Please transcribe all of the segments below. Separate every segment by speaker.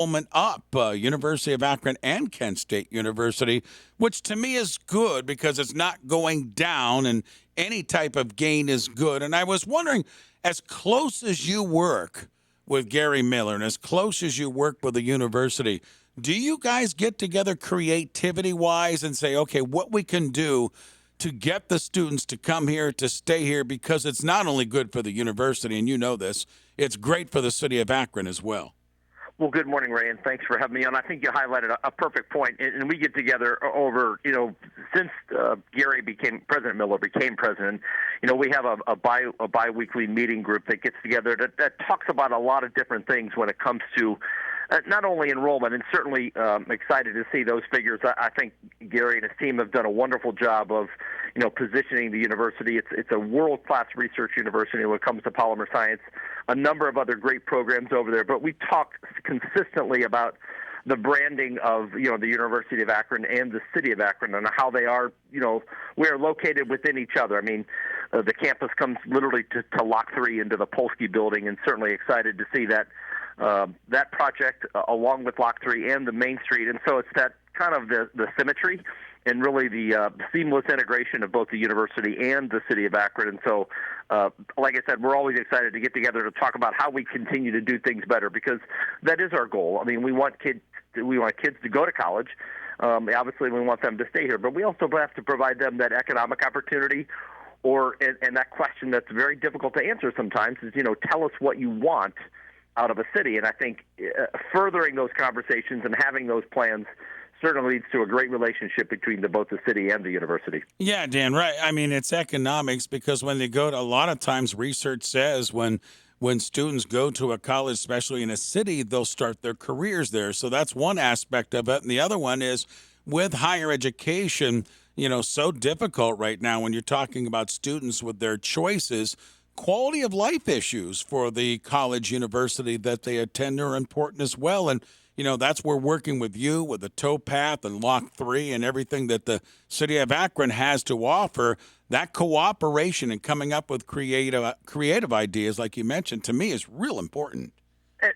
Speaker 1: enrollment up, University of Akron and Kent State University, which to me is good because it's not going down and any type of gain is good. And I was wondering, as close as you work with Gary Miller and as close as you work with the university, do you guys get together creativity wise and say, okay, what we can do to get the students to come here, to stay here, because it's not only good for the university, and you know this, it's great for the city of Akron as well?
Speaker 2: Well, good morning, Ray, and thanks for having me on. I think you highlighted a perfect point, and we get together over, since President Miller became president, we have a bi-weekly meeting group that gets together that talks about a lot of different things when it comes to not only enrollment, and certainly excited to see those figures. I think Gary and his team have done a wonderful job of, positioning the university. It's a world-class research university when it comes to polymer science. A number of other great programs over there, but we talk consistently about the branding of, the University of Akron and the city of Akron and how they are, we are located within each other. I mean, the campus comes literally to Lock 3 into the Polsky building, and certainly excited to see that project along with Lock 3 and the Main Street. And so it's that kind of the symmetry and really the seamless integration of both the university and the city of Akron. And so, like I said, we're always excited to get together to talk about how we continue to do things better, because that is our goal. I mean, we want kids to go to college. Obviously, we want them to stay here, but we also have to provide them that economic opportunity, and that question that's very difficult to answer sometimes is, tell us what you want out of a city. And I think furthering those conversations and having those plans certainly leads to a great relationship between both the city and the university.
Speaker 1: Yeah, Dan, right. I mean, it's economics, because when they go to, a lot of times research says when students go to a college, especially in a city, they'll start their careers there. So that's one aspect of it. And the other one is with higher education, so difficult right now when you're talking about students with their choices. Quality of life issues for the college university that they attend are important as well. And, that's where working with you, with the towpath and Lock 3 and everything that the city of Akron has to offer, that cooperation and coming up with creative ideas, like you mentioned, to me is real important.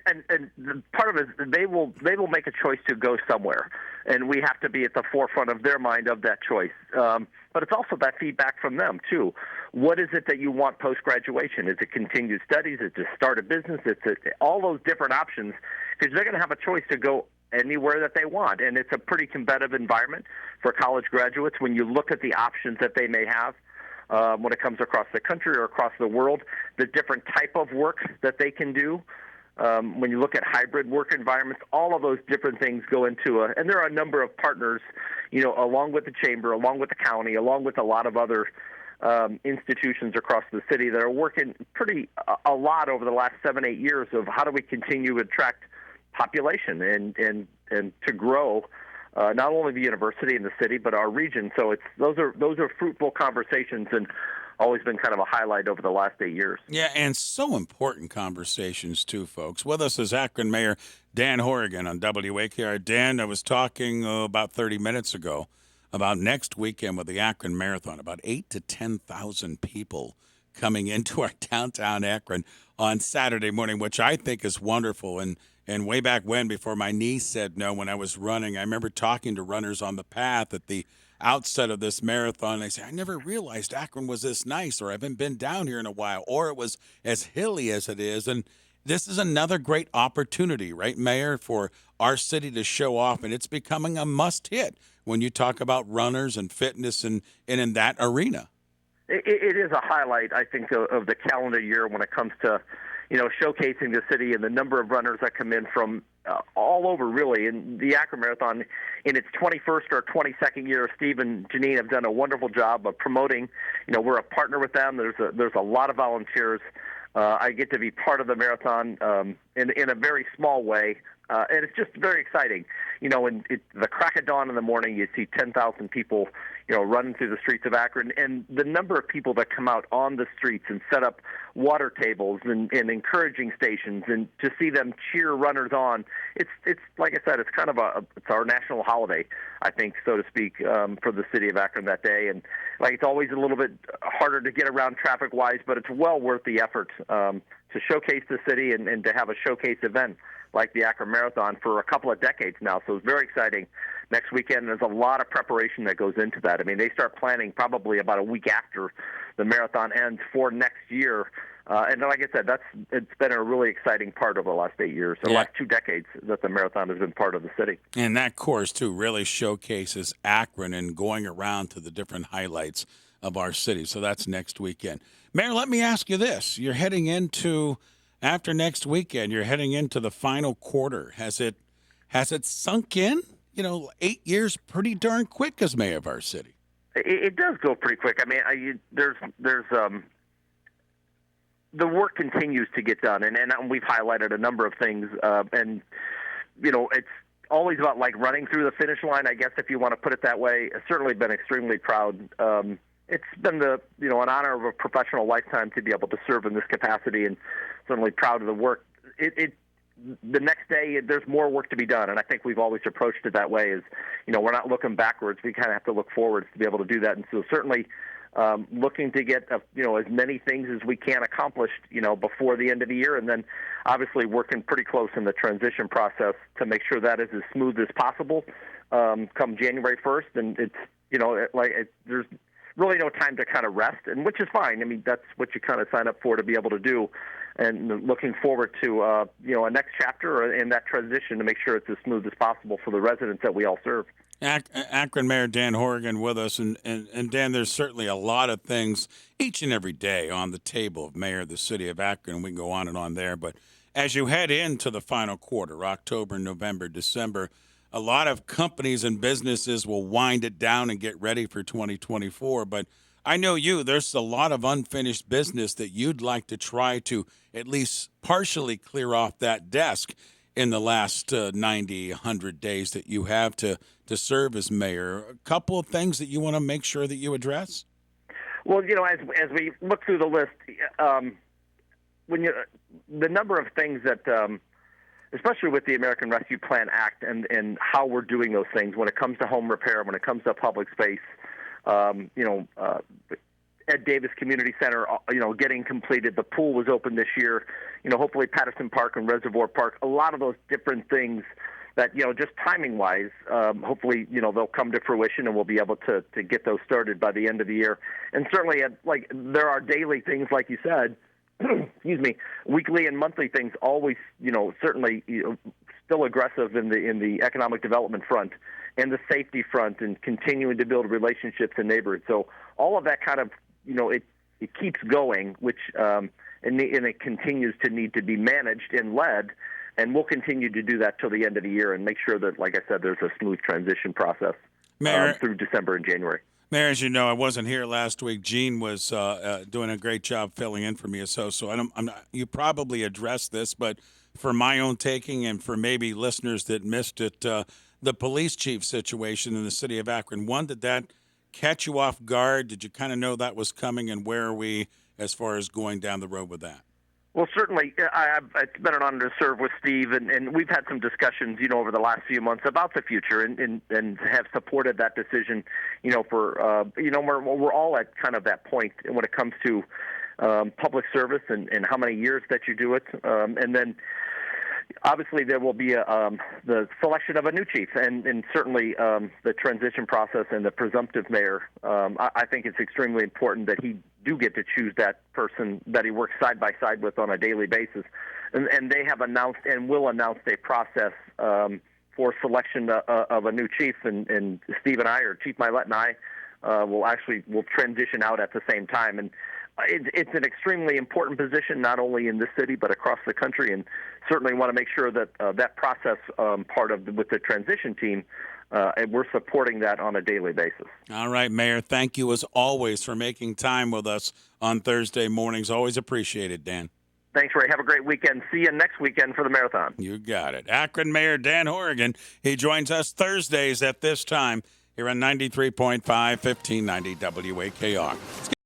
Speaker 2: And part of it is they will make a choice to go somewhere, and we have to be at the forefront of their mind of that choice. But it's also that feedback from them, too. What is it that you want post-graduation? Is it continued studies? Is it start a business? All those different options, because they're going to have a choice to go anywhere that they want. And it's a pretty competitive environment for college graduates when you look at the options that they may have when it comes across the country or across the world, the different type of work that they can do. When you look at hybrid work environments, all of those different things go into and there are a number of partners, along with the chamber, along with the county, along with a lot of other institutions across the city that are working a lot over the last 7-8 years of how do we continue to attract population and to grow not only the university and the city but our region. So those are fruitful conversations and always been kind of a highlight over the last 8 years.
Speaker 1: Yeah, and so important conversations too, folks. With us is Akron Mayor Dan Horrigan on WAKR. Dan, I was talking about 30 minutes ago about next weekend with the Akron Marathon, about 8,000 to 10,000 people coming into our downtown Akron on Saturday morning, which I think is wonderful. And way back when, before my knee said no when I was running, I remember talking to runners on the path at the outset of this marathon. They say, I never realized Akron was this nice, or I haven't been down here in a while, or it was as hilly as it is. And this is another great opportunity, right, Mayor, for our city to show off, and it's becoming a must hit when you talk about runners and fitness and in that arena.
Speaker 2: It is a highlight, I think, of the calendar year when it comes to, showcasing the city and the number of runners that come in from all over, really. And the Akron Marathon, in its 21st or 22nd year, Steve and Janine have done a wonderful job of promoting. We're a partner with them. There's a lot of volunteers. I get to be part of the marathon in a very small way, and it's just very exciting. The crack of dawn in the morning, you see 10,000 people, running through the streets of Akron, and the number of people that come out on the streets and set up water tables and encouraging stations, and to see them cheer runners on, it's like I said, it's kind of it's our national holiday, I think, so to speak, for the city of Akron that day. And it's always a little bit harder to get around traffic-wise, but it's well worth the effort to showcase the city and to have a showcase event like the Akron Marathon for a couple of decades now. So it's very exciting next weekend. There's a lot of preparation that goes into that. I mean, they start planning probably about a week after the marathon ends for next year. And like I said, it's been a really exciting part of the last 8 years, the last 2 decades that the marathon has been part of the city.
Speaker 1: And that course, too, really showcases Akron and going around to the different highlights of our city. So that's next weekend. Mayor, let me ask you this. You're heading into, after next weekend, you're heading into the final quarter. Has it sunk in? 8 years pretty darn quick as mayor of our city.
Speaker 2: It does go pretty quick. I mean, there's the work continues to get done, and we've highlighted a number of things, and it's always about like running through the finish line, I guess, if you want to put it that way. I've certainly been extremely proud. It's been an honor of a professional lifetime to be able to serve in this capacity, and certainly proud of the work. The next day, there's more work to be done, and I think we've always approached it that way. Is we're not looking backwards; we kind of have to look forwards to be able to do that, and so certainly. Looking to get as many things as we can accomplished before the end of the year, and then obviously working pretty close in the transition process to make sure that is as smooth as possible come January 1st. And it's there's really no time to kind of rest, and which is fine. I mean, that's what you kind of sign up for to be able to do. And looking forward to a next chapter in that transition to make sure it's as smooth as possible for the residents that we all serve.
Speaker 1: Akron Mayor Dan Horrigan with us, and Dan, there's certainly a lot of things each and every day on the table of Mayor of the City of Akron. We can go on and on there, but as you head into the final quarter, October, November, December, a lot of companies and businesses will wind it down and get ready for 2024, but I know there's a lot of unfinished business that you'd like to try to at least partially clear off that desk in the last 90, 100 days that you have to serve as mayor. A couple of things that you want to make sure that you address?
Speaker 2: Well, as we look through the list, the number of things that, especially with the American Rescue Plan Act and how we're doing those things when it comes to home repair, when it comes to public space, Ed Davis Community Center, getting completed. The pool was open this year. Hopefully Patterson Park and Reservoir Park. A lot of those different things that, just timing-wise, hopefully, they'll come to fruition and we'll be able to get those started by the end of the year. And certainly, there are daily things, like you said, excuse me, weekly and monthly things always, certainly still aggressive in the economic development front and the safety front and continuing to build relationships in neighborhoods. So all of that kind of, it keeps going, which and it continues to need to be managed and led, and we'll continue to do that till the end of the year and make sure that, like I said, there's a smooth transition process through December and January.
Speaker 1: Mayor, as you know, I wasn't here last week. Gene was doing a great job filling in for me. So you probably addressed this, but for my own taking and for maybe listeners that missed it, the police chief situation in the city of Akron, did that catch you off guard? Did you kind of know that was coming, and where are we as far as going down the road with that?
Speaker 2: Well, certainly, it's been an honor to serve with Steve, and we've had some discussions, over the last few months about the future, and have supported that decision, for, we're all at kind of that point when it comes to public service and how many years that you do it, and then obviously there will be the selection of a new chief, and certainly the transition process and the presumptive mayor. I think it's extremely important that he do get to choose that person that he works side by side with on a daily basis, and they have announced and will announce a process for selection of a new chief, and Steve and I, or Chief Milet and I, will transition out at the same time. And it's an extremely important position, not only in this city but across the country, and certainly want to make sure that that process with the transition team, and we're supporting that on a daily basis.
Speaker 1: All right, Mayor, thank you as always for making time with us on Thursday mornings. Always appreciated, Dan.
Speaker 2: Thanks, Ray. Have a great weekend. See you next weekend for the marathon.
Speaker 1: You got it. Akron Mayor Dan Horrigan. He joins us Thursdays at this time here on 93.5, 1590 WAKR.